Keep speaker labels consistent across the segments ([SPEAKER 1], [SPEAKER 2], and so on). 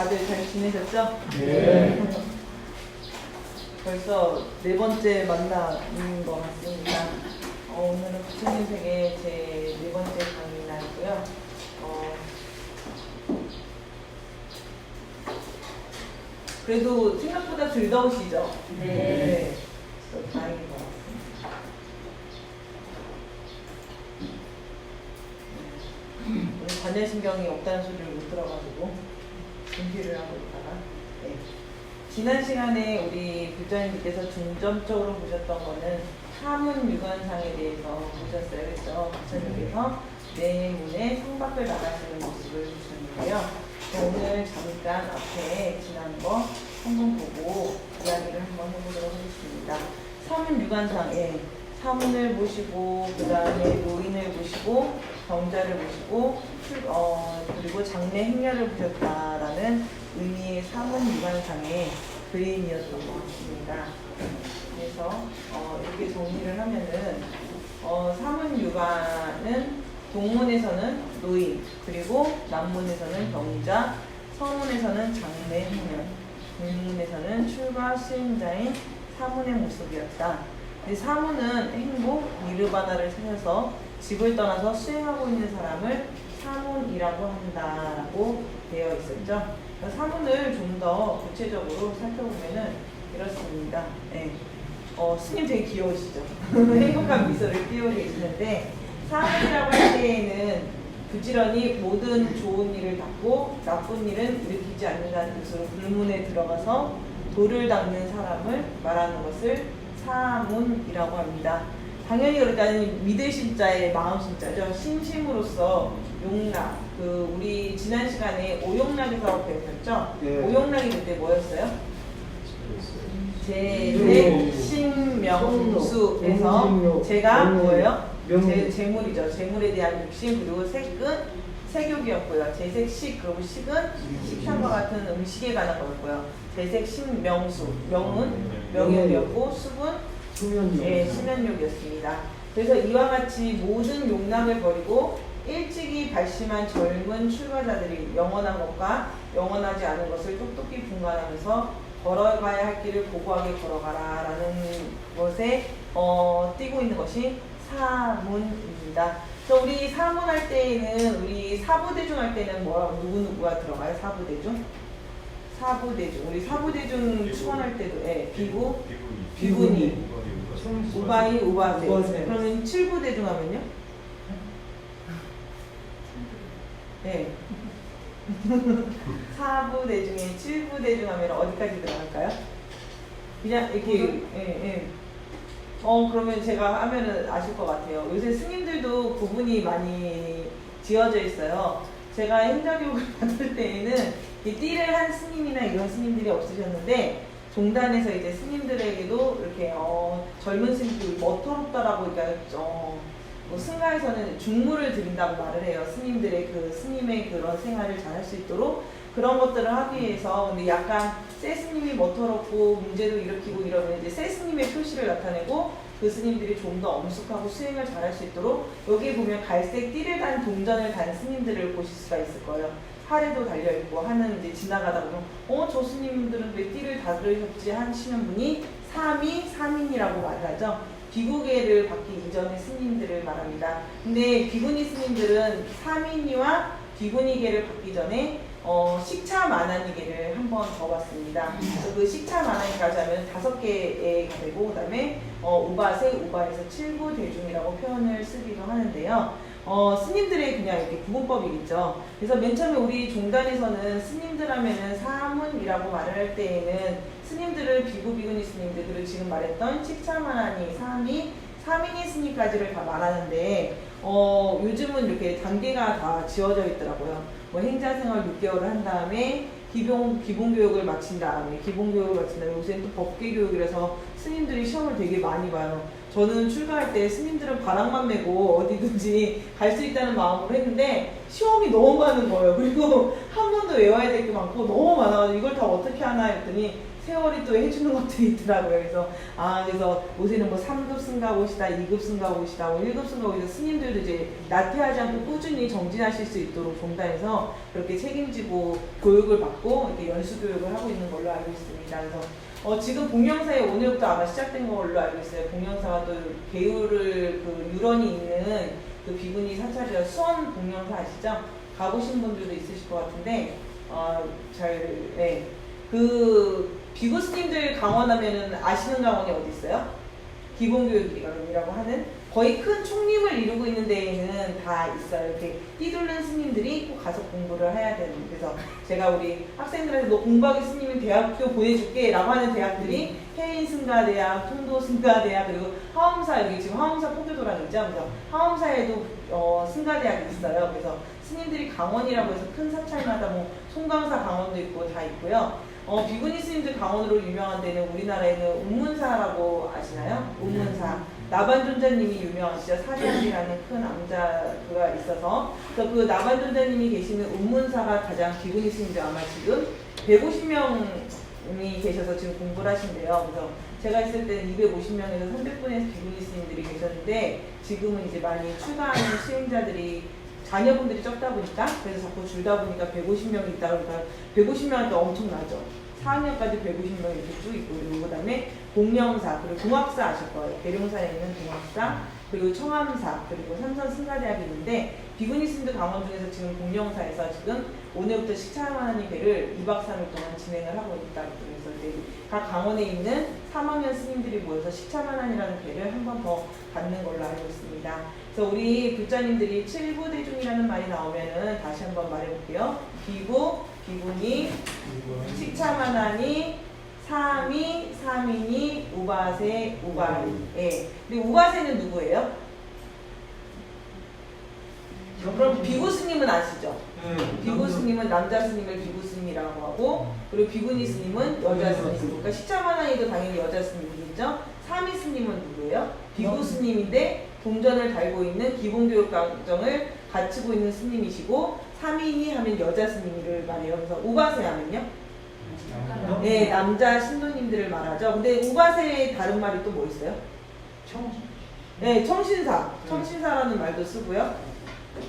[SPEAKER 1] 다들 잘 지내셨죠?
[SPEAKER 2] 네.
[SPEAKER 1] 벌써 네 번째 만남인 것 같습니다. 오늘은 부처님세계 제 네 번째 강의 날이고요. 그래도 생각보다 즐거우시죠? 네. 다행인 것 같습니다. 오늘 관여신경이 없다는 소리를 못 들어가지고 준비를 하고 있다가 네. 지난 시간에 우리 부처님께서 중점적으로 보셨던 거는 사문유관상에 대해서 보셨어요. 그래서 부처님께서 내 문에 성밖을 나가시는 모습을 보셨는데요. 오늘 잠깐 앞에 지난 거 한번 보고 이야기를 한번 해보도록 하겠습니다. 사문유관상에 사문을 보시고 그 다음에 노인을 보시고 병자를 보시고 그리고 장래 행렬을 보셨다라는 의미의 사문유관상의 그림이었던 것 같습니다. 그래서 이렇게 정리를 하면은 사문유관은 동문에서는 노인, 그리고 남문에서는 병자, 서문에서는 장래 행렬, 북문에서는 출가 수행자인 사문의 모습이었다. 사문은 행복, 니르바나를 찾아서 집을 떠나서 수행하고 있는 사람을 사문이라고 한다라고 되어 있었죠. 사문을 좀 더 구체적으로 살펴보면은 이렇습니다. 네. 스님 되게 귀여우시죠? 행복한 미소를 띄우고 계시는데, 사문이라고 할 때에는 부지런히 모든 좋은 일을 닦고 나쁜 일은 일으키지 않는다는 뜻으로 불문에 들어가서 돌을 닦는 사람을 말하는 것을 사문이라고 합니다. 당연히 그렇다니 믿으신 자의 마음 신자죠. 신심으로서 용락, 우리 지난 시간에 오용락에서 배우셨죠?
[SPEAKER 2] 네.
[SPEAKER 1] 오용락이 그때 뭐였어요? 제색신명수에서 제가 뭐예요? 재물이죠. 재물에 대한 욕심, 그리고 색은 색욕이었고요. 제색식, 그리고 식은 식탐과 같은 음식에 관한 거였고요. 제색신명수, 명은 명욕이었고 수은 수면욕이었습니다. 그래서 이와 같이 모든 욕락을 버리고 일찍이 발심한 젊은 출가자들이 영원한 것과 영원하지 않은 것을 똑똑히 분간하면서 걸어가야 할 길을 고고하게 걸어가라 라는 것에 띄고 있는 것이 사문입니다. 그래서 우리 사문 할 때에는, 우리 사부대중 할 때는 누구누구가 들어가요? 사부대중? 사부대중. 우리 사부대중 추원할 때도 비구니, 우바이, 우바세. 그러면 칠부대중 하면요? 네. 사부대중에 칠부대중 하면 어디까지 들어갈까요? 그냥 이렇게 그러면 제가 하면은 아실 것 같아요. 요새 스님들도 구분이 많이 지어져 있어요. 제가 행자교육을 받을 때에는 띠를 한 스님이나 이런 스님들이 없으셨는데, 종단에서 이제 스님들에게도 이렇게 젊은 스님들이 멋토롭다라고, 그러니까 승가에서는 중무를 드린다고 말을 해요. 스님들의 스님의 그런 생활을 잘 할 수 있도록 그런 것들을 하기 위해서. 근데 약간 새 스님이 멋터럽고 문제도 일으키고 이러면 이제 새 스님의 표시를 나타내고 그 스님들이 좀 더 엄숙하고 수행을 잘 할 수 있도록, 여기 보면 갈색 띠를 단 동전을 단 스님들을 보실 수가 있을 거예요. 팔에도 달려있고 하는, 이제 지나가다 보면 저 스님들은 왜 띠를 다 들으셨지 하시는 분이 사민이라고 말을 하죠. 비구계를 받기 이전의 스님들을 말합니다. 근데 비구니 스님들은 사민이와 비구니계를 받기 전에 식차마나니계를 한번 더 받습니다. 그 식차마나니까지 하면 5개가 되고, 그 다음에 우바세, 우바에서 칠부대중이라고 표현을 쓰기도 하는데요. 스님들의 그냥 이렇게 구분법이겠죠. 그래서 맨 처음에 우리 종단에서는 스님들 하면은 사문이라고 말을 할 때에는 스님들을 비구니 스님들, 그리고 지금 말했던 식차마나니, 사민이 스님까지를 다 말하는데, 요즘은 이렇게 단계가 다 지어져 있더라고요. 행자생활 6개월을 한 다음에 기본교육을 마친 다음에, 요새는 또 법계교육이라서 스님들이 시험을 되게 많이 봐요. 저는 출가할 때 스님들은 바람만 메고 어디든지 갈 수 있다는 마음으로 했는데 시험이 너무 많은 거예요. 그리고 한 번도 외워야 될 게 많고 너무 많아가지고 이걸 다 어떻게 하나 했더니 세월이 또 해주는 것들이 있더라고요. 그래서 그래서 요새는 뭐 3급 승가옷이다, 2급 승가옷이다, 뭐 1급 승가옷이다. 스님들도 이제 나태하지 않고 꾸준히 정진하실 수 있도록 종단에서 그렇게 책임지고 교육을 받고 이렇게 연수 교육을 하고 있는 걸로 알고 있습니다. 그래서 지금 봉영사에 오늘부터 아마 시작된 걸로 알고 있어요. 봉영사가 또 배우를 그 유런이 있는 그 비구니 사찰이라 수원 봉영사 아시죠? 가보신 분들도 있으실 것 같은데 네. 그 비구 스님들 강원하면은 아시는 강원이 어디 있어요? 기본교육이라고 하는 거의 큰 총림을 이루고 있는 데에는 다 있어요. 이렇게 띠돌른 스님들이 꼭 가서 공부를 해야 되는. 그래서 제가 우리 학생들한테 너 공부하기 스님은 대학교 보내줄게 라고 하는 대학들이 해인승가대학, 통도승가대학, 그리고 하엄사, 여기 지금 하엄사 포교도랑 있죠. 그래서 하엄사에도 승가대학이 있어요. 그래서 스님들이 강원이라고 해서 큰 사찰마다 뭐 송강사 강원도 있고 다 있고요. 비구니 스님들 강원으로 유명한 데는 우리나라에는 운문사라고 아시나요? 운문사. 나반존자님이 유명하시죠. 사리안이라는 큰 암자가 있어서. 그래서 그 나반존자님이 계시는 운문사가 가장 비구니 스님들 아마 지금 150명이 계셔서 지금 공부를 하신대요. 그래서 제가 있을 때는 250명에서 300분의 비구니 스님들이 계셨는데 지금은 이제 많이 추가하는 수행자들이 자녀분들이 적다 보니까 그래서 자꾸 줄다 보니까 150명이 있다 그러니까 150명한테 엄청나죠. 4학년까지 150명 이렇게 쭉 있고 그리고 그다음에 공명사 그리고 동학사 아실 거예요. 계룡사에 있는 동학사 그리고 청암사 그리고 삼선 승가대학이 있는데 비구니 스님들 강원 중에서 지금 공명사에서 지금 오늘부터 식차하나님 배를 2박 3일 동안 진행을 하고 있다. 그래서 이제 각 강원에 있는 3학년 스님들이 모여서 식차만한이라는 배를 한 번 더 받는 걸로 알고 있습니다. 그래서 우리 불자님들이 칠부대중이라는 말이 나오면은 다시 한번 말해볼게요. 비구, 비구니, 식차만하니, 사미, 사미니, 우바세, 우바리. 예. 그리고 우바세는 누구예요? 그럼 비구 스님은 아시죠? 비구 스님은 남자 스님을 비구 스님이라고 하고 그리고 비구니 스님은 여자 스님. 그러니까 식차만하니도 당연히 여자 스님이겠죠? 사미 스님은 누구예요? 비구 스님인데 동전을 달고 있는 기본교육 과정을 갖추고 있는 스님이시고 사미니 하면 여자 스님을 말해요. 그래서 우바세 하면요? 네, 남자 신도님들을 말하죠. 근데 우바세의 다른 말이 또 뭐 있어요? 네, 청신사. 청신사라는 말도 쓰고요.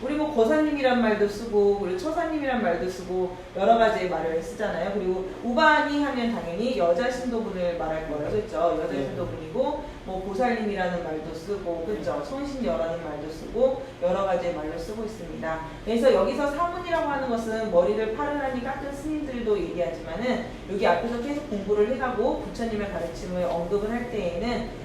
[SPEAKER 1] 우리 뭐 거사님이란 말도 쓰고 그리고 처사님이란 말도 쓰고 여러 가지의 말을 쓰잖아요. 그리고 우바니 하면 당연히 여자 신도분을 말할 거예요. 그렇죠? 여자 신도분이고 뭐 보살님이라는 말도 쓰고 그렇죠? 손신여라는 말도 쓰고 여러 가지의 말로 쓰고 있습니다. 그래서 여기서 사문이라고 하는 것은 머리를 파르르니 깎은 스님들도 얘기하지만은 여기 앞에서 계속 공부를 해가고 부처님의 가르침을 언급을 할 때에는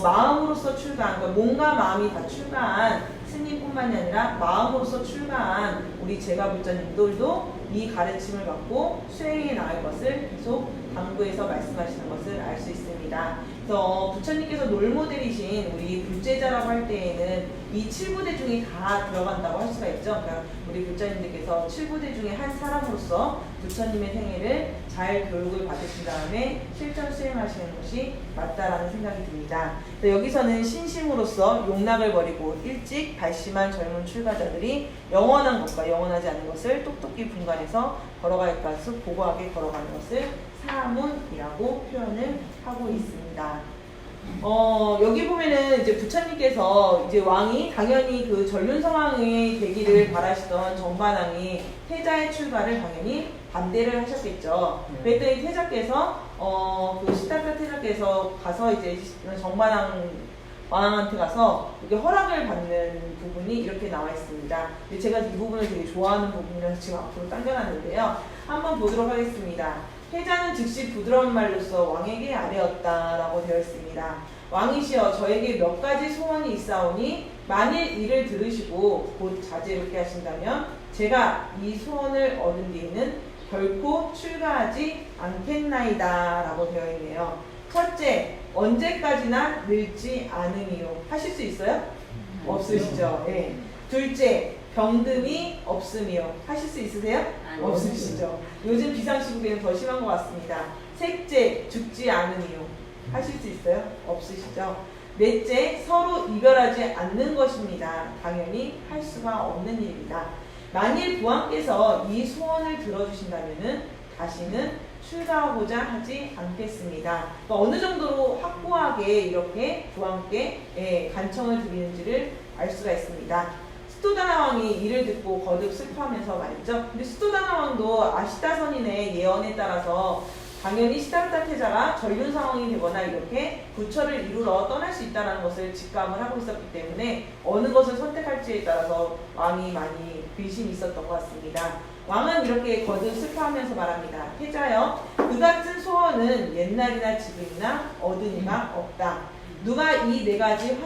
[SPEAKER 1] 마음으로서 출가한, 그러니까 몸과 마음이 다 출가한 스님뿐만이 아니라 마음으로서 출가한 우리 제가불자님들도 이 가르침을 받고 수행해 나갈 것을 계속 당부해서 말씀하시는 것을 알 수 있습니다. 그래서 부처님께서 롤모델이신 우리 불제자라고 할 때에는 이 7부대 중에 다 들어간다고 할 수가 있죠. 그러니까 우리 불자님들께서 7부대 중에 한 사람으로서 부처님의 생애를 잘 교육을 받으신 다음에 실전 수행하시는 것이 맞다라는 생각이 듭니다. 여기서는 신심으로서 용락을 버리고 일찍 발심한 젊은 출가자들이 영원한 것과 영원하지 않은 것을 똑똑히 분간해서 걸어갈 것을 고고하게 걸어가는 것을 사문이라고 표현을 하고 있습니다. 여기 보면은 이제 부처님께서 이제 왕이 당연히 그 전륜성왕의 되기를 바라시던 정반왕이 태자의 출가를 당연히 반대를 하셨겠죠. 그랬더니 태자께서 그 시타타 태자께서 가서 이제 정반왕한테 가서 이렇게 허락을 받는 부분이 이렇게 나와 있습니다. 근데 제가 이 부분을 되게 좋아하는 부분이라서 지금 앞으로 당겨놨는데요. 한번 보도록 하겠습니다. 태자는 즉시 부드러운 말로써 왕에게 아뢰었다라고 되어 있습니다. 왕이시여 저에게 몇 가지 소원이 있사오니 만일 이를 들으시고 곧 자제롭게 하신다면 제가 이 소원을 얻은 뒤에는 결코 출가하지 않겠나이다 라고 되어 있네요. 첫째, 언제까지나 늙지 않음이요. 하실 수 있어요? 없으시죠? 네. 둘째, 병듦이 없음이요. 하실 수 있으세요? 없으시죠? 요즘 비상시국에는 더 심한 것 같습니다. 셋째, 죽지 않음이요. 하실 수 있어요? 없으시죠? 넷째, 서로 이별하지 않는 것입니다. 당연히 할 수가 없는 일입니다. 만일 부왕께서 이 소원을 들어주신다면은 다시는 출가하고자 하지 않겠습니다. 그러니까 어느 정도로 확고하게 이렇게 조왕께 간청을 드리는지를 알 수가 있습니다. 스토다나 왕이 이를 듣고 거듭 슬퍼하면서 말이죠. 근데 스토다나 왕도 아시다선인의 예언에 따라서 당연히 시다르타 태자가 전륜 상황이 되거나 이렇게 부처를 이루러 떠날 수 있다는 것을 직감을 하고 있었기 때문에 어느 것을 선택할지에 따라서 왕이 많이 근심이 있었던 것 같습니다. 왕은 이렇게 거듭 슬퍼하면서 말합니다. 태자여, 그 같은 소원은 옛날이나 지금이나 얻으니가 없다. 누가 이 네 가지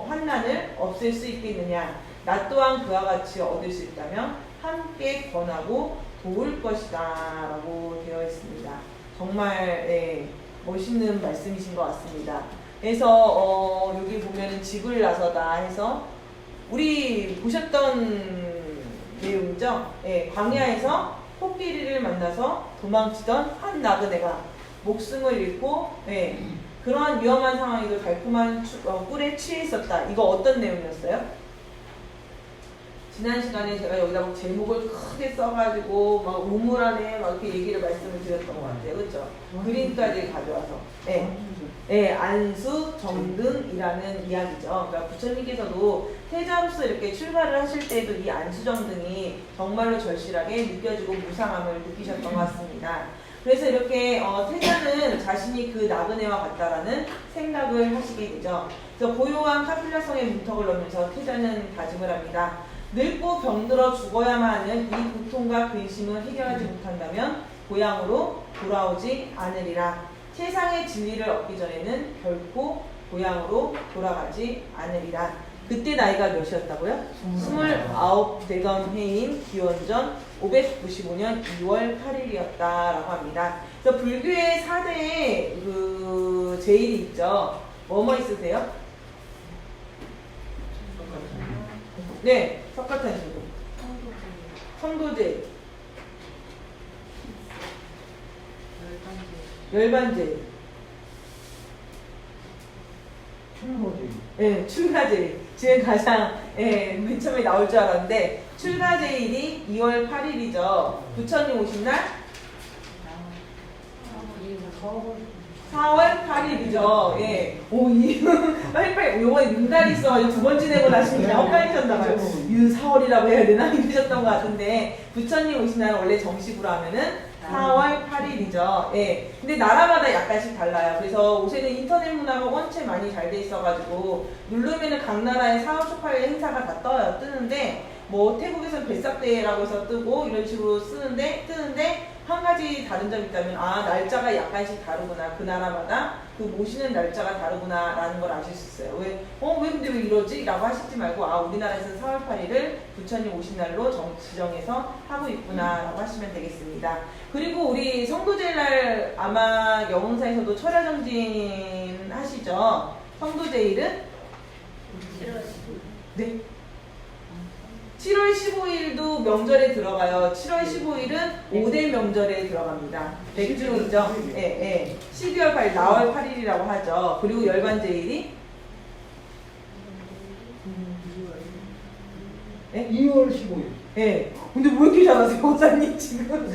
[SPEAKER 1] 환난을 없앨 수 있겠느냐? 나 또한 그와 같이 얻을 수 있다면 함께 권하고 도울 것이다 라고 되어 있습니다. 정말 멋있는 말씀이신 것 같습니다. 그래서 여기 보면은 집을 나서다 해서 우리 보셨던 내용이죠. 광야에서 코끼리를 만나서 도망치던 한 나그네가 목숨을 잃고 그러한 위험한 상황에도 달콤한 꿀에 취해 있었다. 이거 어떤 내용이었어요? 지난 시간에 제가 여기다 막 제목을 크게 써가지고 막 우물안에 막 이렇게 얘기를 말씀을 드렸던 것 같아요. 그렇죠? 그림까지 가져와서. 안수 정등이라는 이야기죠. 그러니까 부처님께서도 태자로서 이렇게 출가를 하실 때도 이 안수 정등이 정말로 절실하게 느껴지고 무상함을 느끼셨던 것 같습니다. 그래서 이렇게 태자는 자신이 그 나그네와 같다라는 생각을 하시게 되죠. 그래서 고요한 카필라성의 문턱을 넘으면서 태자는 다짐을 합니다. 늙고 병들어 죽어야만 하는 이 고통과 근심을 해결하지 못한다면 고향으로 돌아오지 않으리라. 세상의 진리를 얻기 전에는 결코 고향으로 돌아가지 않으리라. 그때 나이가 몇이었다고요? 29 되던 해인 기원전 595년 2월 8일이었다라고 합니다. 그래서 불교의 4대의 그 제일이 있죠. 뭐뭐 있으세요? 네, 석가탄신도, 성도제, 열반제, 출가제일. 지금 가장 맨 처음에 나올 줄 알았는데 출가제일이 2월 8일이죠. 부처님 오신 날 4월 8일이죠. 오, 빨리빨리, 요번에 윤달이 있어가지고 두 번 지내고 나시니까 헷갈리셨나봐요. 윤사월이라고 해야 되나? 이러셨던 것 같은데, 부처님 오신 날은 원래 정식으로 하면은 4월 8일이죠. 근데 나라마다 약간씩 달라요. 그래서 요새는 인터넷 문화가 원체 많이 잘 돼 있어가지고, 누르면은 각 나라의 4월 18일 행사가 다 뜨는데, 뭐, 태국에서는 뱃삭대라고 해서 뜨고, 이런 식으로 뜨는데, 한 가지 다른 점이 있다면 날짜가 약간씩 다르구나. 그 나라마다 그 모시는 날짜가 다르구나 라는 걸 아실 수 있어요. 왜 근데 왜 이러지? 라고 하시지 말고 우리나라에서는 4월 8일을 부처님 오신 날로 지정해서 하고 있구나 라고 하시면 되겠습니다. 그리고 우리 성도제일 아마 영흥사에서도 철야정진 하시죠? 성도제일은? 네. 7월 15일도 명절에 들어가요. 7월 15일은 5대 명절에 들어갑니다. 백중이죠. 12월 8일, 나월 8일이라고 하죠. 그리고 열반제일이
[SPEAKER 2] 2월 15일.
[SPEAKER 1] 근데 왜 이렇게 잘하세요, 목사님 지금?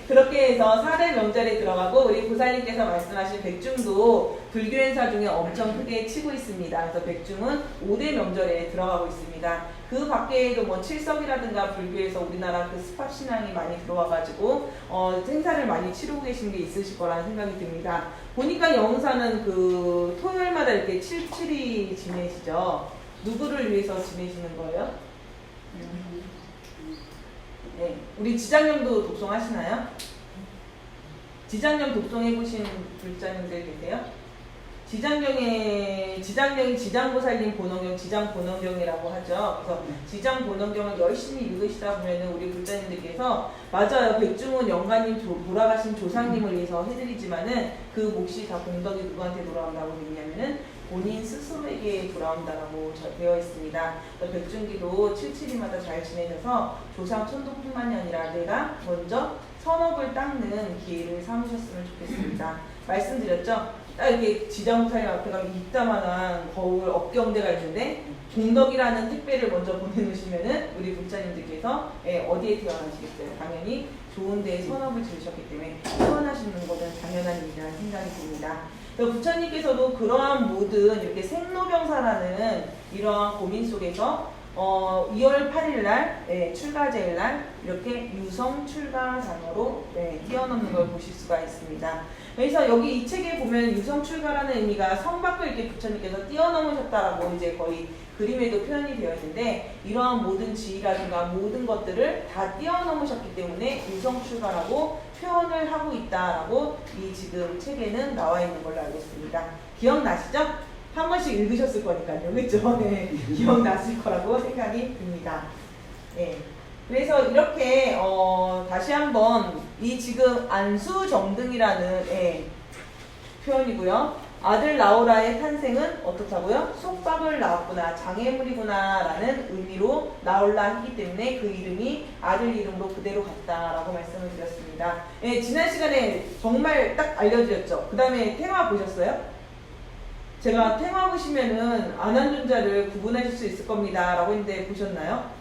[SPEAKER 1] 그렇게 해서 4대 명절에 들어가고 우리 보살님께서 말씀하신 백중도 불교 행사 중에 엄청 크게 치고 있습니다. 그래서 백중은 5대 명절에 들어가고 있습니다. 그 밖에도 뭐 칠석이라든가 불교에서 우리나라 그 스팝 신앙이 많이 들어와가지고 행사를 많이 치르고 계신 게 있으실 거라는 생각이 듭니다. 보니까 영사는 그 토요일마다 이렇게 칠칠이 지내시죠. 누구를 위해서 지내시는 거예요? 우리 지장령도 독송하시나요? 지장령 독송해보신 불자님들 계세요? 지장령이 지장보살님 본원경, 지장본원경이라고 하죠. 그래서 지장본원경을 열심히 읽으시다 보면은 우리 불자님들께서 맞아요. 백중은 영가님 돌아가신 조상님을 위해서 해드리지만은 그 몫이 다 공덕이 누구한테 돌아온다고 되냐면은 본인 스스로에게 돌아온다라고 되어 있습니다. 백중기도 77일마다 잘 지내셔서 조상 천도뿐만이 아니라 내가 먼저 선업을 닦는 기회를 삼으셨으면 좋겠습니다. 말씀드렸죠? 딱 이렇게 지장보살님 앞에 가면 이따만한 거울 업경대가 있는데 공덕이라는 택배를 먼저 보내놓으시면은 우리 불자님들께서 어디에 태어나시겠어요? 당연히 좋은 데에 선업을 지으셨기 때문에 후원하시는 것은 당연한 일이라는 생각이 듭니다. 부처님께서도 그러한 모든 이렇게 생로병사라는 이러한 고민 속에서 2월 8일 날 출가제일 날 이렇게 유성 출가 단어로 뛰어넘는 걸 보실 수가 있습니다. 그래서 여기 이 책에 보면 유성 출가라는 의미가 성 밖을 이렇게 부처님께서 뛰어넘으셨다라고 이제 거의 그림에도 표현이 되어 있는데, 이러한 모든 지위라든가 모든 것들을 다 뛰어넘으셨기 때문에 유성 출가라고 표현을 하고 있다라고 이 지금 책에는 나와 있는 걸로 알고 있습니다. 기억나시죠? 한 번씩 읽으셨을 거니까요. 그렇죠? 네. 기억났을 거라고 생각이 듭니다. 네. 그래서 이렇게 다시 한번 이 지금 안수정등이라는 표현이고요. 아들 나오라의 탄생은 어떻다고요? 속박을 낳았구나, 장애물이구나 라는 의미로 나올라 했기 때문에 그 이름이 아들 이름으로 그대로 갔다라고 말씀을 드렸습니다. 지난 시간에 정말 딱 알려드렸죠. 그 다음에 테마 보셨어요? 제가 테마 보시면은 안한존자를 구분하실 수 있을 겁니다 라고 했는데 보셨나요?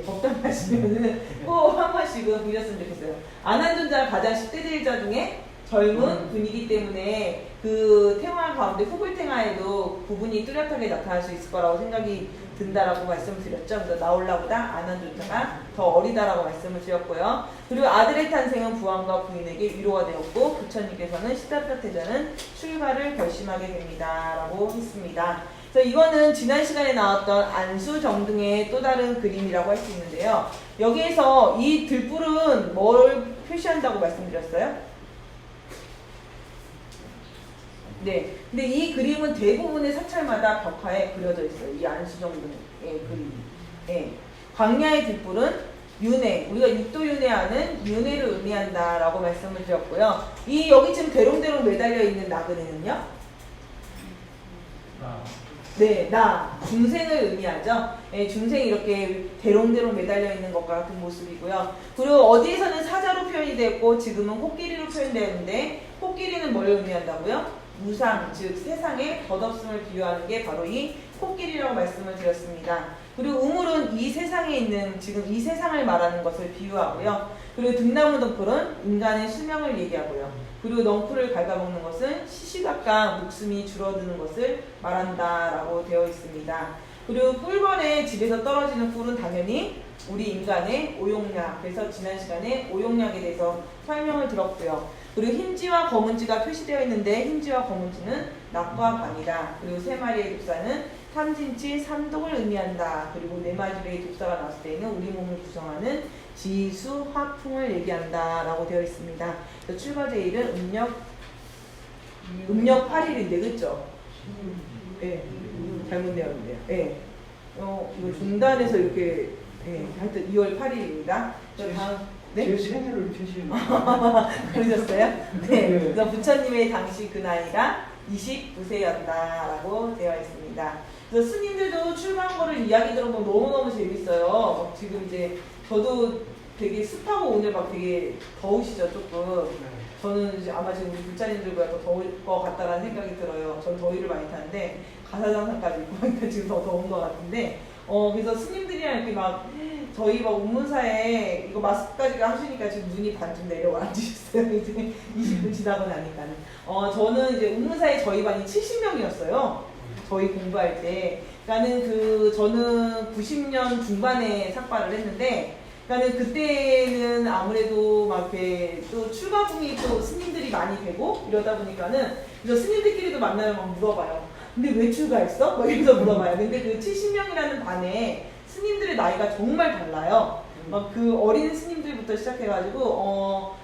[SPEAKER 1] 법담하시면은 꼭 한 번씩은 보셨으면 좋겠어요. 안한존자가 가장 10대 제일자 중에 젊은 분이기 때문에 그 테마 가운데 후불탱화에도 부분이 뚜렷하게 나타날 수 있을 거라고 생각이 든다라고 말씀을 드렸죠. 그래서 나올라보다 안한존자가 더 어리다라고 말씀을 드렸고요. 그리고 아들의 탄생은 부왕과 부인에게 위로가 되었고 부처님께서는 시다르타 태자는 출가를 결심하게 됩니다 라고 했습니다. 그래서 이거는 지난 시간에 나왔던 안수정등의 또 다른 그림이라고 할 수 있는데요. 여기에서 이 들불은 뭘 표시한다고 말씀드렸어요? 네, 근데 이 그림은 대부분의 사찰마다 벽화에 그려져 있어요. 이 안수정등의 그림. 광야의 들불은 윤회, 우리가 육도윤회하는 윤회를 의미한다라고 말씀을 드렸고요. 이 여기 지금 대롱대롱 매달려 있는 나그네는요? 네, 중생을 의미하죠. 중생이 이렇게 대롱대롱 매달려 있는 것과 같은 모습이고요. 그리고 어디에서는 사자로 표현이 됐고 지금은 코끼리로 표현되는데, 코끼리는 뭘 의미한다고요? 무상, 즉 세상의 덧없음을 비유하는 게 바로 이 코끼리라고 말씀을 드렸습니다. 그리고 우물은 이 세상에 있는 지금 이 세상을 말하는 것을 비유하고요. 그리고 등나무 덩굴은 인간의 수명을 얘기하고요. 그리고 넝쿨을 갉아먹는 것은 시시각각 목숨이 줄어드는 것을 말한다라고 되어 있습니다. 그리고 꿀벌의 집에서 떨어지는 꿀은 당연히 우리 인간의 오용약, 그래서 지난 시간에 오용약에 대해서 설명을 들었고요. 그리고 흰지와 검은지가 표시되어 있는데 흰지와 검은지는 낙과 밤이다. 그리고 세 마리의 독사는 삼진치, 삼독을 의미한다. 그리고 네 마리의 독사가 나왔을 때에는 우리 몸을 구성하는 지수, 화풍을 얘기한다 라고 되어 있습니다. 출가제일은 음력 8일인데 그쵸? 네, 잘못 내었는데요. 네. 이거 중단해서 이렇게 하여튼 2월 8일입니다.
[SPEAKER 2] 제 생일을 표시해요.
[SPEAKER 1] 그러셨어요? 네. 그래서 부처님의 당시 그 나이가 29세였다라고 되어 있습니다. 그래서 스님들도 출가한 거를 이야기 들어보면 너무너무 재밌어요. 지금 이제 저도 되게 습하고 오늘 막 되게 더우시죠, 조금. 저는 이제 아마 지금 우리 불자님들보다 더 더울 것 같다라는 생각이 들어요. 전 더위를 많이 타는데 가사장사까지 입고 하니까 지금 더 더운 것 같은데, 그래서 스님들이랑 이렇게 막 저희 막 운문사에 이거 마스크까지 하시니까 지금 눈이 반쯤 내려와 앉으셨어요. 이제 20분 지나고 나니까는. 저는 이제 운문사에 저희 반이 70명이었어요. 저희 공부할 때. 그러니까는 저는 90년 중반에 삭발을 했는데, 그러니까는 그때는 아무래도 막 이렇게 또 출가붕이 또 스님들이 많이 되고 이러다 보니까는, 그래서 스님들끼리도 만나면 막 물어봐요. 근데 왜 출가했어? 막 이러면서 물어봐요. 근데 그 70명이라는 반에 스님들의 나이가 정말 달라요. 막 그 어린 스님들부터 시작해가지고,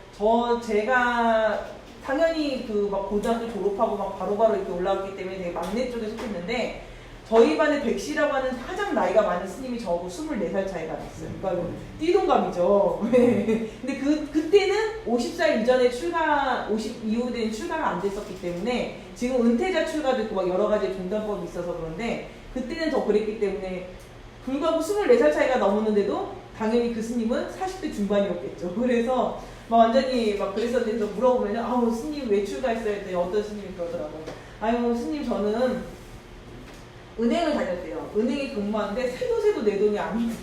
[SPEAKER 1] 제가 당연히 그 막 고등학교 졸업하고 막 바로바로 이렇게 올라왔기 때문에 되게 막내 쪽에 속했는데, 저희 반에 백씨라고 하는 가장 나이가 많은 스님이 저하고 24살 차이가 났어요. 그러니까 띠동갑이죠. 근데 그때는 50살 이전에 50 이후에는 출가가 안 됐었기 때문에, 지금 은퇴자 출가도 있고 막 여러 가지 종단법이 있어서 그런데, 그때는 더 그랬기 때문에 불구하고 24살 차이가 넘었는데도 당연히 그 스님은 40대 중반이었겠죠. 그래서 막 완전히 막 그랬었는데 물어보면, 아우 스님 왜 출가했어요? 했더니 어떤 스님이 그러더라고요. 아유 스님 저는 은행을 다녔대요. 은행에 근무하는데 새도 내 돈이 아니더래요.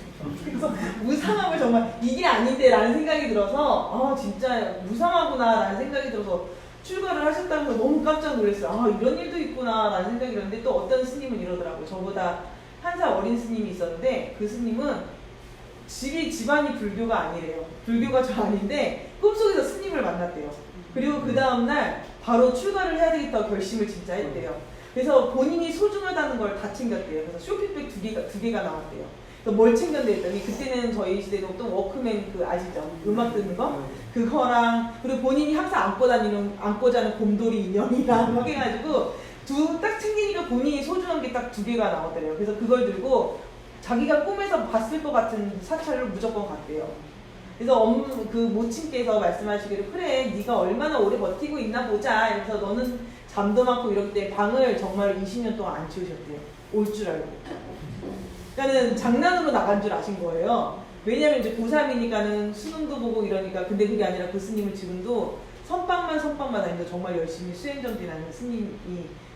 [SPEAKER 1] 그래서 무상함을 정말 이게 아닌데 라는 생각이 들어서 아 진짜 무상하구나 라는 생각이 들어서 출가를 하셨다면서 너무 깜짝 놀랐어요. 아 이런 일도 있구나 라는 생각이 들었는데 또 어떤 스님은 이러더라고요. 저보다 한 살 어린 스님이 있었는데 그 스님은 집안이 불교가 아니래요. 불교가 저 아닌데 꿈속에서 스님을 만났대요. 그리고 그 다음날 바로 출가를 해야 되겠다고 결심을 진짜 했대요. 그래서 본인이 소중하다는 걸 다 챙겼대요. 그래서 쇼핑백 두 개가 나왔대요. 그래서 뭘 챙겼대 했더니 그때는 저희 시대도 어떤 워크맨 그 아시죠? 음악 듣는 거? 그거랑 그리고 본인이 항상 안고 자는 곰돌이 인형이랑 막 해가지고 딱 챙기니까 본인이 소중한 게 딱 2개가 나왔대요. 그래서 그걸 들고 자기가 꿈에서 봤을 것 같은 사찰을 무조건 갔대요. 그래서 그 모친께서 말씀하시기를 그래 네가 얼마나 오래 버티고 있나 보자. 그래서 너는 잠도 많고 이럴 때 방을 정말 20년 동안 안 치우셨대요. 올 줄 알고. 그러니까는 장난으로 나간 줄 아신 거예요. 왜냐면 이제 고3이니까는 수능도 보고 이러니까 근데 그게 아니라 그 스님은 지금도 선방만 다니면서 정말 열심히 수행정진하는 스님이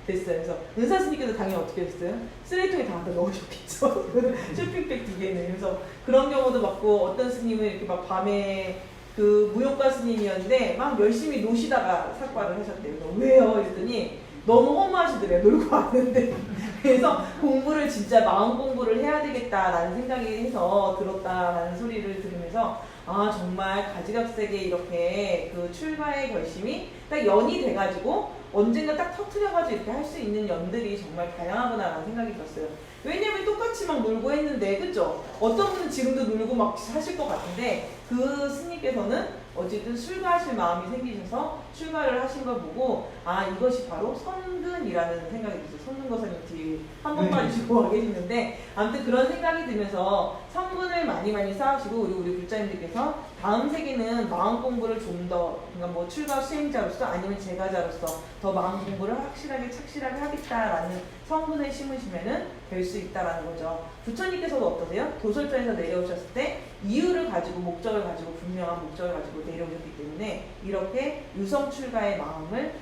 [SPEAKER 1] 됐어요. 그래서 은사 스님께서 당연히 어떻게 했어요? 쓰레기통에 다 갖다 넣으셨겠죠. 쇼핑백 2개는. 그래서 그런 경우도 봤고 어떤 스님은 이렇게 막 밤에 그 무용가 스님이었는데 막 열심히 노시다가 삭발을 하셨대요. 왜요? 이랬더니 너무 허무하시더래요. 놀고 왔는데. 그래서 공부를 진짜 마음 공부를 해야 되겠다라는 생각이 해서 들었다라는 소리를 들으면서 아 정말 가지각색의 이렇게 그 출가의 결심이 딱 연이 돼가지고 언젠가 딱 터트려가지고 이렇게 할 수 있는 연들이 정말 다양하구나라는 생각이 들었어요. 왜냐면 똑같이 막 놀고 했는데 그죠? 어떤 분은 지금도 놀고 막 하실 것 같은데 그 스님께서는 어쨌든 출가하실 마음이 생기셔서 출가를 하신 걸 보고 아 이것이 바로 선근이라는 생각이 들었어요. 선근거사님 뒤에 한 번만 주고 와 계시는데 아무튼 그런 생각이 들면서 선근을 많이 쌓으시고 우리 불자님들께서 다음 세계는 마음 공부를 좀 더 그러니까 뭐 출가 수행자로서 아니면 제가자로서 더 마음 공부를 확실하게 착실하게 하겠다라는 성근을 심으시면은 될 수 있다라는 거죠. 부처님께서도 어떠세요? 도솔전에서 내려오셨을 때 이유를 가지고 목적을 가지고 분명한 목적을 가지고 내려오셨기 때문에 이렇게 유성 출가의 마음을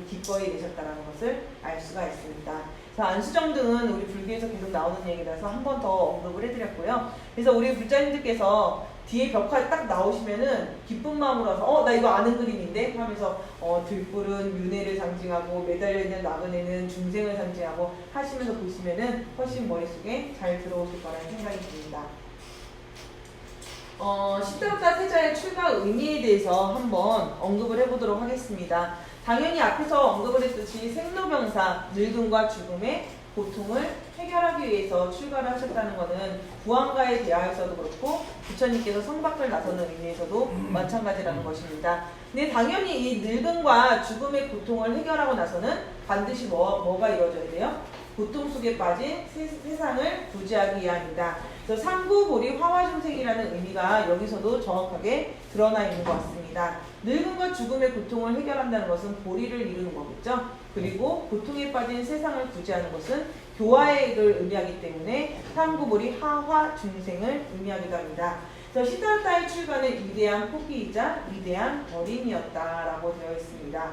[SPEAKER 1] 기꺼이 내셨다라는 것을 알 수가 있습니다. 그래서 안수정등은 우리 불교에서 계속 나오는 얘기라서 한 번 더 언급을 해드렸고요. 그래서 우리 불자님들께서 뒤에 벽화에 딱 나오시면은 기쁜 마음으로 와서 나 이거 아는 그림인데 하면서 들불은 윤회를 상징하고 매달려있는 나그네는 중생을 상징하고 하시면서 보시면은 훨씬 머릿속에 잘 들어오실 거라는 생각이 듭니다. 시타르타 태자의 출가 의미에 대해서 한번 언급을 해보도록 하겠습니다. 당연히 앞에서 언급을 했듯이 생로병사, 늙음과 죽음의 고통을 해결하기 위해서 출가를 하셨다는 것은 구안과에 대하여서도 그렇고 부처님께서 성밖을 나서는 의미에서도 마찬가지라는 것입니다. 근데 당연히 이 늙음과 죽음의 고통을 해결하고 나서는 반드시 뭐가 이루어져야 돼요? 고통 속에 빠진 세상을 구제하기 위함이다. 그래서 상구보리 화화중생이라는 의미가 여기서도 정확하게 드러나 있는 것 같습니다. 늙음과 죽음의 고통을 해결한다는 것은 보리를 이루는 거겠죠. 그리고 고통에 빠진 세상을 구제하는 것은 교화액을 의미하기 때문에 상구보리 화화중생을 의미하기도 합니다. 그래서 시타르타의 출가는 위대한 포기이자 위대한 어린이였다라고 되어 있습니다.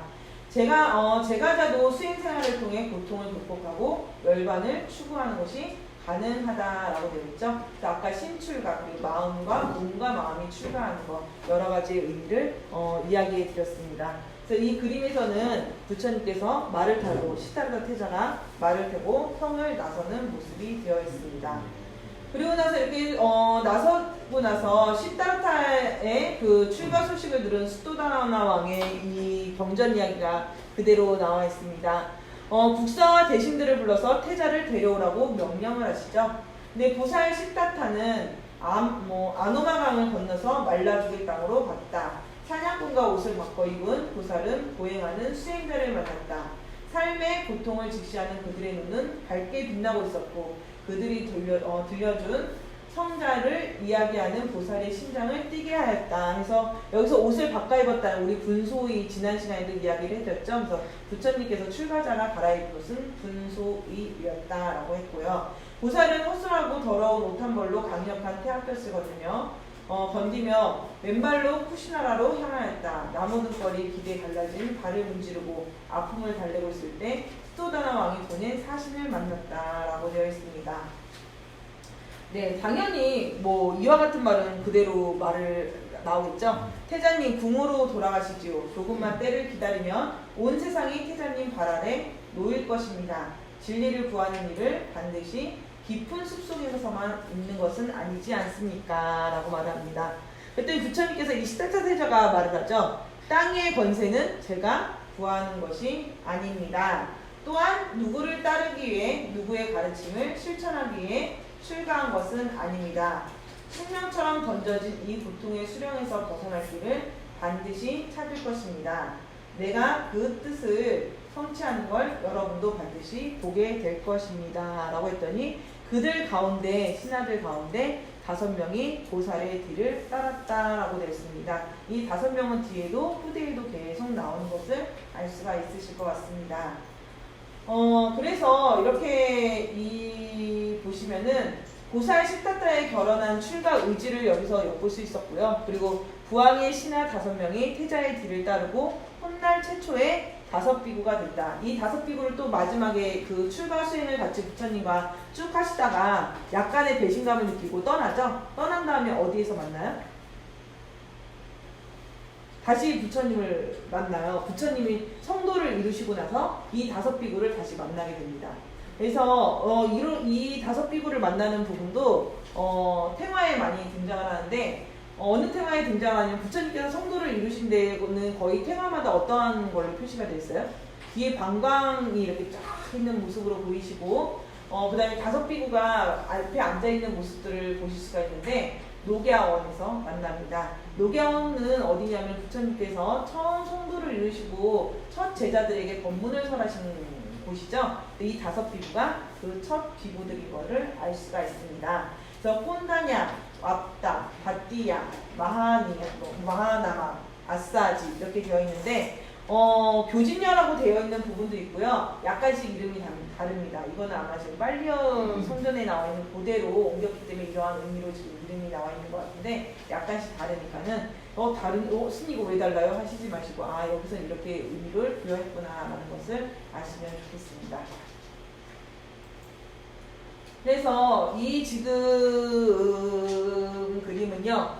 [SPEAKER 1] 제가자도 수행생활을 통해 고통을 극복하고 열반을 추구하는 것이 가능하다라고 되어 있죠. 아까 신출가, 그리고 마음과 몸과 마음이 출가하는 것 여러 가지 의미를 이야기해 드렸습니다. 그래서 이 그림에서는 부처님께서 말을 타고 시타르타 태자가 말을 타고 성을 나서는 모습이 되어 있습니다. 그리고 나서 이렇게 나서고 나서 시타르타의 그 출가 소식을 들은 수도다나 왕의 이 경전 이야기가 그대로 나와 있습니다. 국사와 대신들을 불러서 태자를 데려오라고 명령을 하시죠. 근데 보살 시타타는 아노마강을 건너서 말라죽의 땅으로 갔다. 사냥꾼과 옷을 바꿔 입은 보살은 보행하는 수행자를 만났다. 삶의 고통을 직시하는 그들의 눈은 밝게 빛나고 있었고 그들이 들려준 성자를 이야기하는 보살의 심장을 뛰게 하였다. 그래서 여기서 옷을 바꿔 입었다는 우리 분소의 지난 시간에도 이야기를 해드렸죠. 그래서 부처님께서 출가자가 갈아입은 옷은 분소의였다라고 했고요. 보살은 허술하고 더러운 옷 한 벌로 강력한 태학볕을 건디며 왼발로 쿠시나라로 향하였다. 나무 등걸이 기대에 갈라진 발을 문지르고 아픔을 달래고 있을 때 수도다나 왕이 보낸 사신을 만났다라고 되어 있습니다. 네, 당연히 뭐 이와 같은 말은 그대로 말을 나오겠죠. 태자님 궁으로 돌아가시지요. 조금만 때를 기다리면 온 세상이 태자님 발 아래 놓일 것입니다. 진리를 구하는 일을 반드시 깊은 숲속에서만 있는 것은 아니지 않습니까? 라고 말을 합니다. 그랬더니 부처님께서 이 시달차 세자가 말을 하죠. 땅의 권세는 제가 구하는 것이 아닙니다. 또한 누구를 따르기 위해 누구의 가르침을 실천하기 위해 출가한 것은 아닙니다. 숙명처럼 던져진 이 고통의 수령에서 벗어날 길을 반드시 찾을 것입니다. 내가 그 뜻을 성취하는 걸 여러분도 반드시 보게 될 것입니다. 라고 했더니 그들 가운데, 신하들 가운데 5명이 보살의 뒤를 따랐다라고 되어 있습니다. 이 5명은 뒤에도 후대에도 계속 나오는 것을 알 수가 있으실 것 같습니다. 그래서 이렇게 보시면은 보살 시타타에 결혼한 출가 의지를 여기서 엿볼 수 있었고요. 그리고 부왕의 신하 5명이 태자의 뒤를 따르고 훗날 최초의 5비구가 됐다. 이 5비구를 또 마지막에 그 출가 수행을 같이 부처님과 쭉 하시다가 약간의 배신감을 느끼고 떠나죠. 떠난 다음에 어디에서 만나요? 다시 부처님을 만나요. 부처님이 성도를 이루시고 나서 이 5비구를 다시 만나게 됩니다. 그래서 이 5비구를 만나는 부분도 탱화에 많이 등장을 하는데 어느 탱화에 등장하냐면 부처님께서 성도를 이루신 데는 거의 탱화마다 어떠한 걸로 표시가 되어 있어요? 뒤에 방광이 이렇게 쫙 있는 모습으로 보이시고 그 다음에 5비구가 앞에 앉아있는 모습들을 보실 수가 있는데 녹야원에서 만납니다. 녹야원은 어디냐면 부처님께서 처음 성도를 이루시고 첫 제자들에게 법문을 설하시는 곳이죠. 이 5비구가 그 첫 비구들인 것을 알 수가 있습니다. 그래서 콘다냐, 왑다, 바띠야, 마하나마, 아싸지 이렇게 되어 있는데 교진녀라고 되어 있는 부분도 있고요. 약간씩 이름이 다릅니다. 이거는 아마 지금 빨리어 성전에 나와 있는 그대로 옮겼기 때문에 이러한 의미로 지금 이름이 나와 있는 것 같은데 약간씩 다르니까는 스님 이거 왜 달라요? 하시지 마시고 여기서 이렇게 의미를 부여했구나 라는 것을 아시면 좋겠습니다. 그래서 이 지금 그림은요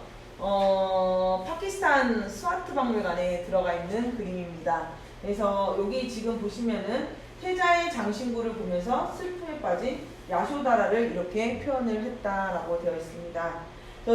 [SPEAKER 1] 파키스탄 스와트 박물관에 들어가 있는 그림입니다. 그래서 여기 지금 보시면은 태자의 장신구를 보면서 슬픔에 빠진 야쇼다라를 이렇게 표현을 했다라고 되어 있습니다.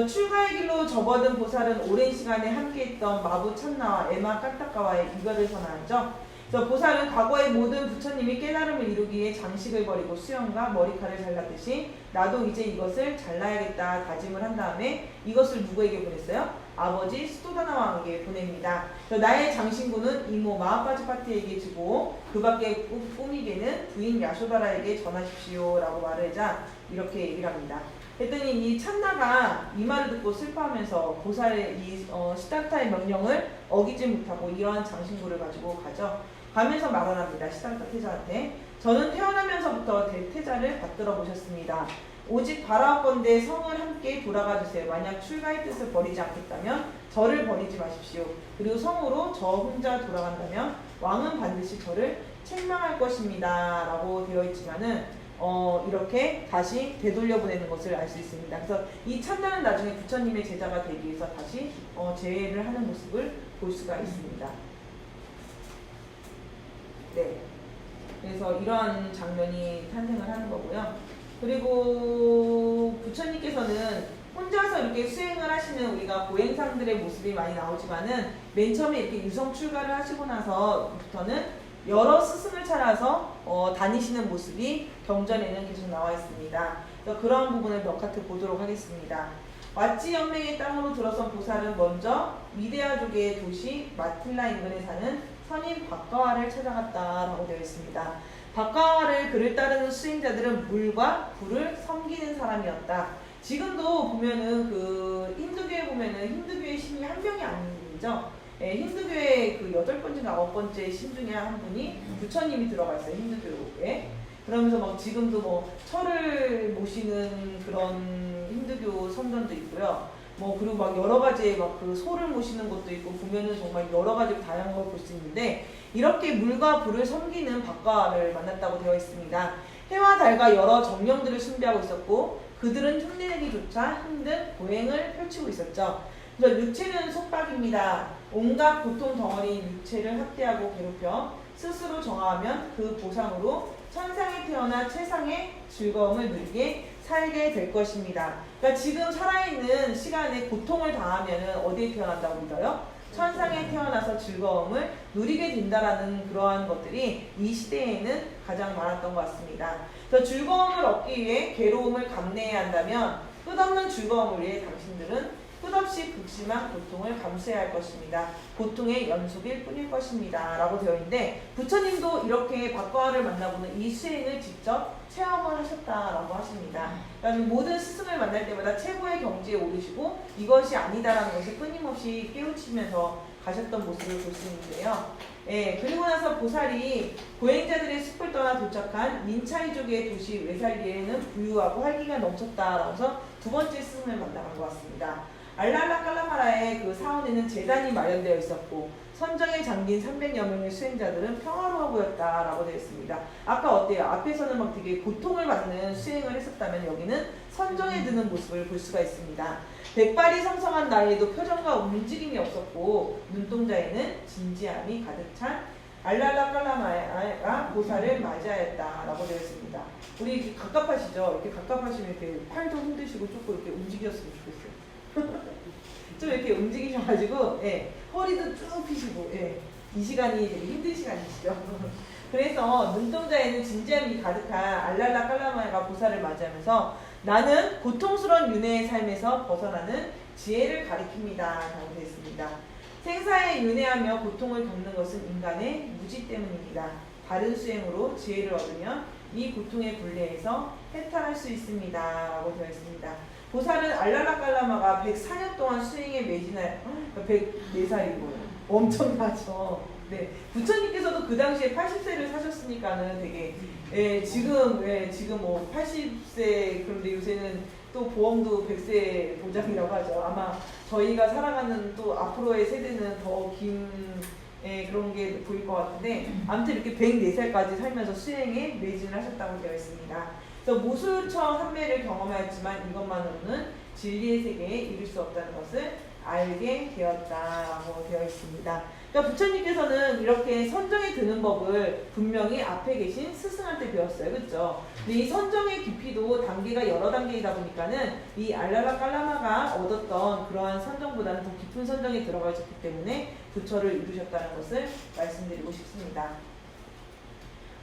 [SPEAKER 1] 출가의 길로 접어든 보살은 오랜 시간에 함께했던 마부 참나와 에마 까타카와의 이별을 선언하죠. 그래서 보살은 과거의 모든 부처님이 깨달음을 이루기 위해 장식을 버리고 수염과 머리카락을 잘랐듯이 나도 이제 이것을 잘라야겠다 다짐을 한 다음에 이것을 누구에게 보냈어요? 아버지 수도다나 왕에게 보냅니다. 그래서 나의 장신구는 이모 마하파지파티에게 주고 그 밖에 꾸미게는 부인 야쇼다라에게 전하십시오 라고 말을 하자 이렇게 얘기를 합니다. 그랬더니 이 찬나가 이 말을 듣고 슬퍼하면서 보살의 이 시달타의 명령을 어기지 못하고 이러한 장신구를 가지고 가죠. 가면서 말을 합니다. 시달타 태자한테 저는 태어나면서부터 대태자를 받들어 보셨습니다. 오직 바라옵건대 성을 함께 돌아가 주세요. 만약 출가의 뜻을 버리지 않겠다면 저를 버리지 마십시오. 그리고 성으로 저 혼자 돌아간다면 왕은 반드시 저를 책망할 것입니다. 라고 되어 있지만은 이렇게 다시 되돌려 보내는 것을 알 수 있습니다. 그래서 이 참나는 나중에 부처님의 제자가 되기 위해서 다시 제해를 하는 모습을 볼 수가 있습니다. 네. 그래서 이러한 장면이 탄생을 하는 거고요. 그리고 부처님께서는 혼자서 이렇게 수행을 하시는 우리가 고행상들의 모습이 많이 나오지만은 맨 처음에 이렇게 유성 출가를 하시고 나서부터는 여러 스승을 찾아서 다니시는 모습이 경전에는 계속 나와 있습니다. 그래서 그런 부분을 몇 카트 보도록 하겠습니다. 왓지 연맹의 땅으로 들어선 보살은 먼저 미데아족의 도시 마틸라 인근에 사는 선인 박가와를 찾아갔다라고 되어 있습니다. 박가와를 그를 따르는 수행자들은 물과 불을 섬기는 사람이었다. 지금도 보면은 그 힌두교에 보면은 힌두교의 신이 한 명이 아니죠. 힌두교의 그 8번째나 9번째 신 중에 한 분이 부처님이 들어가 있어요. 힌두교에. 그러면서 막 지금도 뭐 철을 모시는 그런 힌두교 성전도 있고요. 그리고 막 여러 가지의 막 그 소를 모시는 것도 있고 보면은 정말 여러 가지 다양한 걸 볼 수 있는데 이렇게 물과 불을 섬기는 박가를 만났다고 되어 있습니다. 해와 달과 여러 정령들을 숭배하고 있었고 그들은 흉내내기조차 힘든 고행을 펼치고 있었죠. 그래서 육체는 속박입니다. 온갖 고통 덩어리인 육체를 학대하고 괴롭혀 스스로 정하면 그 보상으로 천상에 태어나 최상의 즐거움을 누리게 살게 될 것입니다. 그러니까 지금 살아있는 시간에 고통을 당하면 어디에 태어난다고 믿어요? 천상에 태어나서 즐거움을 누리게 된다라는 그러한 것들이 이 시대에는 가장 많았던 것 같습니다. 그래서 즐거움을 얻기 위해 괴로움을 감내해야 한다면 끝없는 즐거움을 위해 당신들은 끝없이 극심한 고통을 감수해야 할 것입니다. 고통의 연속일 뿐일 것입니다. 라고 되어 있는데 부처님도 이렇게 박과를 만나보는 이 수행을 직접 체험을 하셨다라고 하십니다. 그러니까 모든 스승을 만날 때마다 최고의 경지에 오르시고 이것이 아니다라는 것을 끊임없이 깨우치면서 가셨던 모습을 볼 수 있는데요. 예, 그리고 나서 보살이 고행자들의 숲을 떠나 도착한 민차이족의 도시 외살리에는 부유하고 활기가 넘쳤다라고 해서 두 번째 스승을 만나간 것 같습니다. 알랄라 깔라마라의 그 사원에는 재단이 마련되어 있었고 선정에 잠긴 300여 명의 수행자들은 평화로워 보였다라고 되어 있습니다. 아까 어때요? 앞에서는 막 되게 고통을 받는 수행을 했었다면 여기는 선정에 드는 모습을 볼 수가 있습니다. 백발이 성성한 나이에도 표정과 움직임이 없었고 눈동자에는 진지함이 가득 찬 알랄라 깔라마가 보살을 맞이하였다라고 되어 있습니다. 우리 이렇게 갑갑하시죠? 이렇게 갑갑하시면 이렇게 팔도 흔드시고 조금 이렇게 움직였으면 좋겠어요. 좀 이렇게 움직이셔가지고 허리도 쭉 펴시고 이 시간이 되게 힘든 시간이시죠. 그래서 눈동자에는 진지함이 가득한 알랄라 깔라마가 보살을 맞이하면서 나는 고통스러운 윤회의 삶에서 벗어나는 지혜를 가리킵니다 라고 되어 있습니다. 생사에 윤회하며 고통을 겪는 것은 인간의 무지 때문입니다. 바른 수행으로 지혜를 얻으면 이 고통의 굴레에서 해탈할 수 있습니다 라고 되어 있습니다. 보살은 알랄라 깔라마가 104년 동안 수행에 매진할 104살이고 엄청나죠. 네, 부처님께서도 그 당시에 80세를 사셨으니까는 되게 지금 뭐 80세 그런데 요새는 또 보험도 100세 보장이라고 하죠. 아마 저희가 살아가는 또 앞으로의 세대는 더 긴 그런 게 보일 것 같은데 아무튼 이렇게 104살까지 살면서 수행에 매진을 하셨다고 되어 있습니다. 그래서 무수처 삼매를 경험하였지만 이것만으로는 진리의 세계에 이룰 수 없다는 것을 알게 되었다라고 되어 있습니다. 그러니까 부처님께서는 이렇게 선정에 드는 법을 분명히 앞에 계신 스승한테 배웠어요. 그렇죠? 근데 이 선정의 깊이도 단계가 여러 단계이다 보니까는 이 알랄라 깔라마가 얻었던 그러한 선정보다는 더 깊은 선정에 들어가셨기 때문에 부처를 이루셨다는 것을 말씀드리고 싶습니다.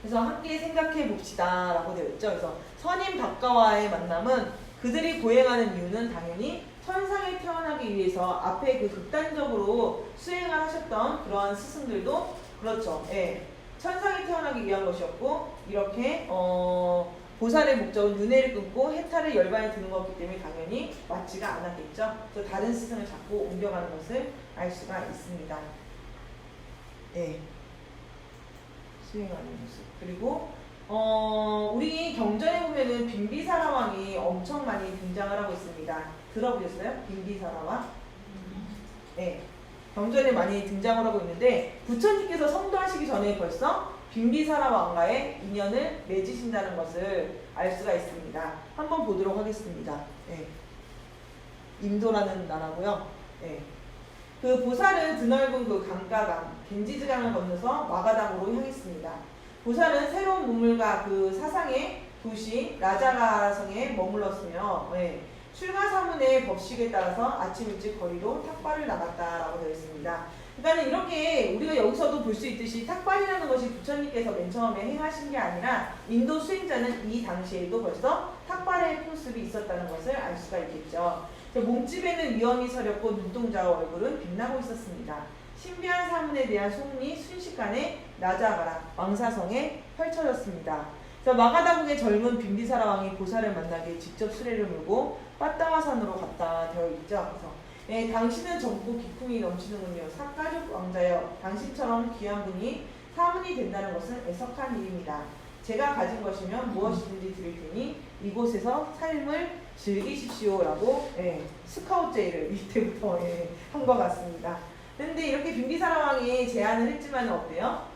[SPEAKER 1] 그래서 함께 생각해 봅시다 라고 되어 있죠. 그래서 선임 박가와의 만남은 그들이 고행하는 이유는 당연히 천상에 태어나기 위해서 앞에 그 극단적으로 수행을 하셨던 그러한 스승들도 그렇죠. 천상에 태어나기 위한 것이었고 이렇게 보살의 목적은 윤회를 끊고 해탈을 열반에 드는 것이기 때문에 당연히 맞지가 않았겠죠. 그래서 다른 스승을 자꾸 옮겨가는 것을 알 수가 있습니다. 수행하는 모습. 그리고 우리 경전에 보면은 빈비사라 왕이 엄청 많이 등장을 하고 있습니다. 들어보셨어요? 빈비사라 왕? 경전에 많이 등장을 하고 있는데 부처님께서 성도하시기 전에 벌써 빈비사라 왕과의 인연을 맺으신다는 것을 알 수가 있습니다. 한번 보도록 하겠습니다. 인도라는 나라고요. 그 보살은 드넓은 그 강가강 겐지즈강을 건너서 마가당으로 향했습니다. 보살은 새로운 문물과 그 사상의 도시 라자가성에 머물렀으며 출가 사문의 법식에 따라서 아침 일찍 거리로 탁발을 나갔다라고 되어 있습니다. 그러니까 이렇게 우리가 여기서도 볼 수 있듯이 탁발이라는 것이 부처님께서 맨 처음에 행하신 게 아니라 인도 수행자는 이 당시에도 벌써 탁발의 풍습이 있었다는 것을 알 수가 있겠죠. 몸집에는 위엄이 서렸고 눈동자와 얼굴은 빛나고 있었습니다. 신비한 사문에 대한 소문이 순식간에 나자가라 왕사성에 펼쳐졌습니다. 마가다국의 젊은 빈비사라 왕이 보살을 만나기 직접 수레를 몰고 빠따와산으로 갔다 되어 있죠. 그래서 당신은 젊고 기품이 넘치는군요. 사가족 왕자여, 당신처럼 귀한 분이 사문이 된다는 것은 애석한 일입니다. 제가 가진 것이면 무엇이든지 드릴 테니 이곳에서 삶을 즐기십시오라고 스카우트제의를 이때부터 한 것 같습니다. 그런데 이렇게 빈비사라 왕이 제안을 했지만 어때요?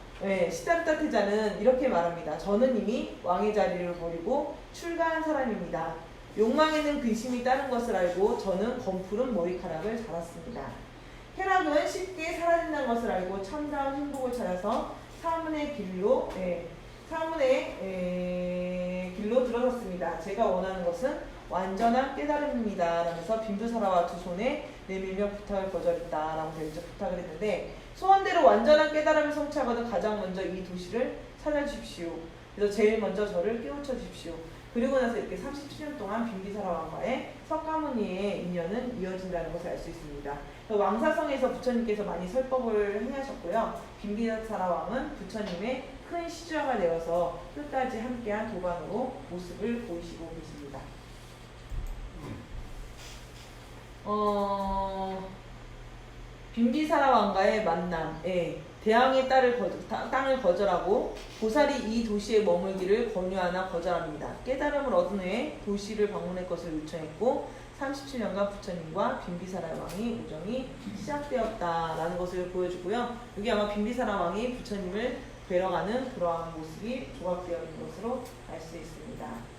[SPEAKER 1] 시다르타 태자는 이렇게 말합니다. 저는 이미 왕의 자리를 버리고 출가한 사람입니다. 욕망에는 근심이 따른 것을 알고 저는 검푸른 머리카락을 자랐습니다. 쾌락은 쉽게 사라진다는 것을 알고 참다운 행복을 찾아서 사문의 길로 길로 들어섰습니다. 제가 원하는 것은 완전한 깨달음입니다. 라면서 빈부사라와 두 손에 내밀며 부탁을 거절했다. 라고 되어 있죠. 부탁을 했는데 소원대로 완전한 깨달음을 성취하거든 가장 먼저 이 도시를 찾아주십시오. 그래서 제일 먼저 저를 깨우쳐 주십시오. 그리고 나서 이렇게 37년 동안 빈비사라 왕과의 석가모니의 인연은 이어진다는 것을 알 수 있습니다. 왕사성에서 부처님께서 많이 설법을 행하셨고요. 빈비사라 왕은 부처님의 큰 시주아가 되어서 끝까지 함께한 도반으로 모습을 보이시고 계십니다. 빈비사라 왕과의 만남. 대왕의 땅을 거절하고 보살이 이 도시에 머물기를 권유하나 거절합니다. 깨달음을 얻은 후에 도시를 방문할 것을 요청했고 37년간 부처님과 빈비사라 왕의 우정이 시작되었다라는 것을 보여주고요. 여기 아마 빈비사라 왕이 부처님을 뵈러 가는 그러한 모습이 조각되어 있는 것으로 알 수 있습니다.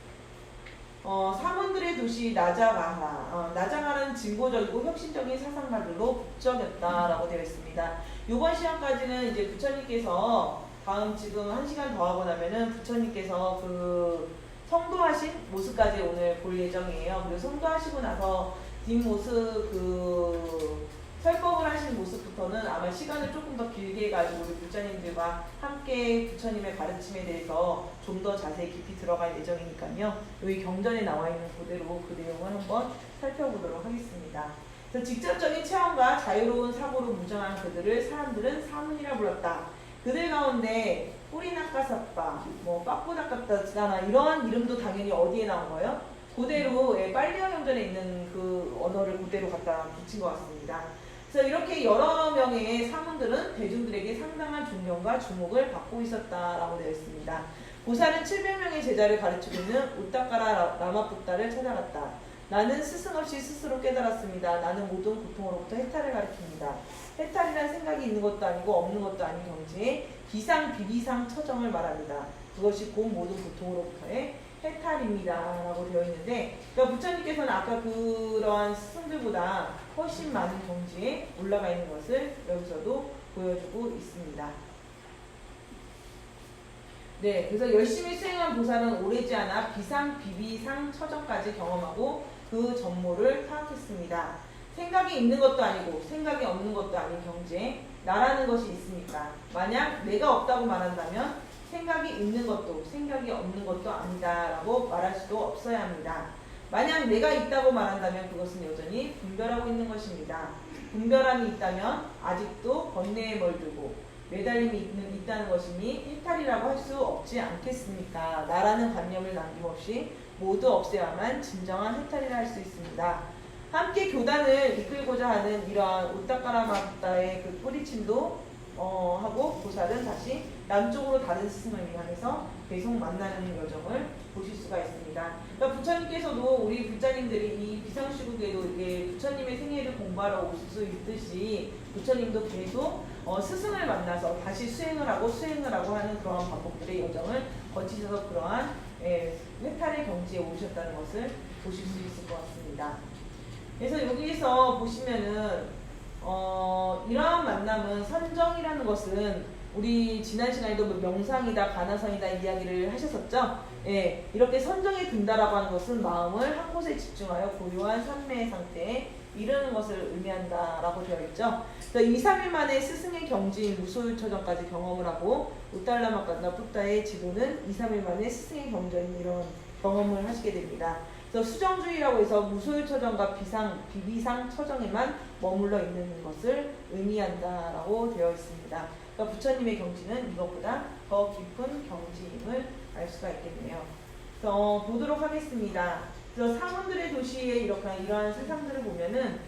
[SPEAKER 1] 사문들의 도시 나자가하. 나자가는 진보적이고 혁신적인 사상가들로 북적였다라고 되어 있습니다. 이번 시간까지는 이제 부처님께서 다음 지금 1시간 더 하고 나면은 부처님께서 그 성도하신 모습까지 오늘 볼 예정이에요. 그리고 성도하시고 나서 뒷모습 설법을 하시는 모습부터는 아마 시간을 조금 더 길게 해가지고 우리 부처님들과 함께 부처님의 가르침에 대해서 좀 더 자세히 깊이 들어갈 예정이니까요. 여기 경전에 나와 있는 그대로 그 내용을 한번 살펴보도록 하겠습니다. 그래서 직접적인 체험과 자유로운 사고로 무장한 그들을 사람들은 사문이라 불렀다. 그들 가운데 뿌리나까사빠, 빠꾸나까따나 이러한 이름도 당연히 어디에 나온 거예요? 그대로 빨리어 경전에 있는 그 언어를 그대로 갖다 붙인 것 같습니다. 그래서 이렇게 여러 명의 사문들은 대중들에게 상당한 존경과 주목을 받고 있었다라고 되어 있습니다. 보살은 700명의 제자를 가르치고 있는 우따까라 라마푸타를 찾아갔다. 나는 스승 없이 스스로 깨달았습니다. 나는 모든 고통으로부터 해탈을 가르칩니다. 해탈이란 생각이 있는 것도 아니고 없는 것도 아닌 경지에 비상, 비비상, 처정을 말합니다. 그것이 곧 모든 고통으로부터의 해탈입니다. 라고 되어 있는데, 그러니까 부처님께서는 아까 그러한 스승들보다 훨씬 많은 경지에 올라가 있는 것을 여기서도 보여주고 있습니다. 네, 그래서 열심히 수행한 보살은 오래지 않아 비상, 비비상, 처정까지 경험하고 그 전모를 파악했습니다. 생각이 있는 것도 아니고 생각이 없는 것도 아닌 경지에 나라는 것이 있으니까 만약 내가 없다고 말한다면 생각이 있는 것도 생각이 없는 것도 아니다 라고 말할 수도 없어야 합니다. 만약 내가 있다고 말한다면 그것은 여전히 분별하고 있는 것입니다. 분별함이 있다면 아직도 번뇌에 멀들고 매달림이 있다는 것이니 해탈이라고 할 수 없지 않겠습니까? 나라는 관념을 남김없이 모두 없애야만 진정한 해탈이라 할 수 있습니다. 함께 교단을 이끌고자 하는 이러한 우따까라마타의 그 뿌리침도 하고 보살은 다시 남쪽으로 다른 스승을 위하면서 계속 만나는 여정을 보실 수가 있습니다. 그러니까 부처님께서도 우리 부자님들이 이 비상시국에도 이게 부처님의 생애를 공부하러 오실 수 있듯이 부처님도 계속 스승을 만나서 다시 수행을 하고 하는 그러한 반복들의 여정을 거치셔서 그러한 해탈의 경지에 오셨다는 것을 보실 수 있을 것 같습니다. 그래서 여기서 보시면은 이러한 만남은 선정이라는 것은 우리 지난 시간에도 명상이다 가나선이다 이야기를 하셨었죠. 이렇게 선정에 든다라고 하는 것은 마음을 한 곳에 집중하여 고요한 산매의 상태에 이르는 것을 의미한다라고 되어 있죠. 그래서 2, 3일 만에 스승의 경지인 무소유처정까지 경험을 하고 우달라마까나푸타의 지도는 2, 3일 만에 스승의 경전인 이런 경험을 하시게 됩니다. 그래서 수정주의라고 해서 무소유처정과 비비상 처정에만 머물러 있는 것을 의미한다라고 되어 있습니다. 그러니까 부처님의 경지는 이것보다 더 깊은 경지임을 알 수가 있겠네요. 그래서 보도록 하겠습니다. 그래서 사문들의 도시에 이러한 세상들을 보면은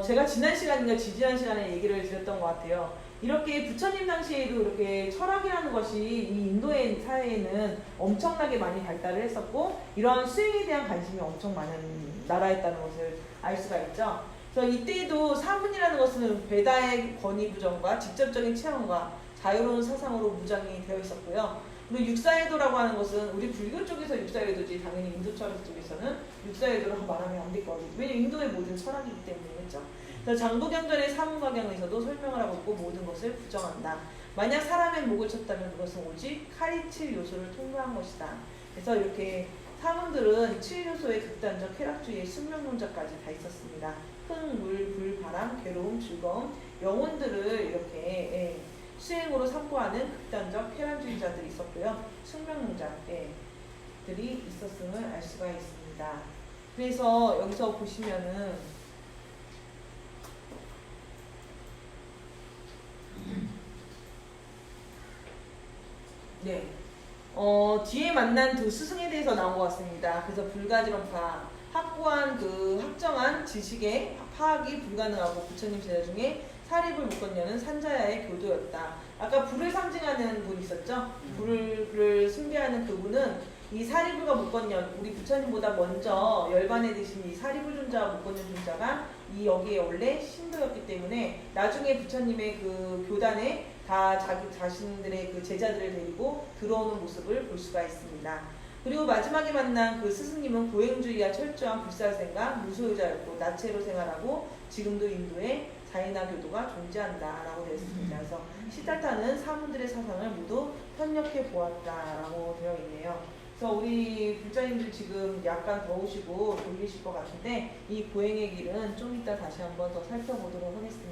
[SPEAKER 1] 제가 지난 시간인가 지지난 시간에 얘기를 드렸던 것 같아요. 이렇게 부처님 당시에도 이렇게 철학이라는 것이 이 인도의 사회에는 엄청나게 많이 발달을 했었고 이러한 수행에 대한 관심이 엄청 많은 나라였다는 것을 알 수가 있죠. 그래서 이때에도 사문이라는 것은 베다의 권위부정과 직접적인 체험과 자유로운 사상으로 무장이 되어 있었고요. 그리고 육사회도라고 하는 것은 우리 불교 쪽에서 육사회도지 당연히 인도 철학 쪽에서는 육사회도라고 말하면 안 될 거거든요. 왜냐면 인도의 모든 철학이기 때문에 그렇죠. 그래서 장도경전의 사문화경에서도 설명을 하고 있고 모든 것을 부정한다. 만약 사람의 목을 쳤다면 그것은 오직 칼이 칠 요소를 통과한 것이다. 그래서 이렇게 사문들은 7요소의 극단적 쾌락주의의 숙명론자까지 다 있었습니다. 흙, 물, 불, 바람, 괴로움, 즐거움, 영혼들을 이렇게 수행으로 삼고하는 극단적 쾌락주의자들이 있었고요. 숙명론자들이 있었음을 알 수가 있습니다. 그래서 여기서 보시면은 네. 뒤에 만난 두 스승에 대해서 나온 것 같습니다. 그래서 불가지론파, 확고한 그 확정한 지식의 파악이 불가능하고 부처님 제자 중에 사립을 못 건너는 산자야의 교도였다. 아까 불을 상징하는 분 있었죠? 불을 숭배하는 그분은 이 사리불과 묵건년, 우리 부처님보다 먼저 열반에 드신 이 사리불 존자와 묵건년 존자가 이 여기에 원래 신도였기 때문에 나중에 부처님의 그 교단에 다 자기 자신들의 그 제자들을 데리고 들어오는 모습을 볼 수가 있습니다. 그리고 마지막에 만난 그 스승님은 고행주의와 철저한 불사생과 무소유자였고 나체로 생활하고 지금도 인도에 자이나 교도가 존재한다라고 되어 있습니다. 그래서 시달타는 사문들의 사상을 모두 편력해 보았다라고 되어 있네요. 그래서 우리 불자님들 지금 약간 더우시고 졸리실 것 같은데 이 고행의 길은 좀 이따 다시 한번 더 살펴보도록 하겠습니다.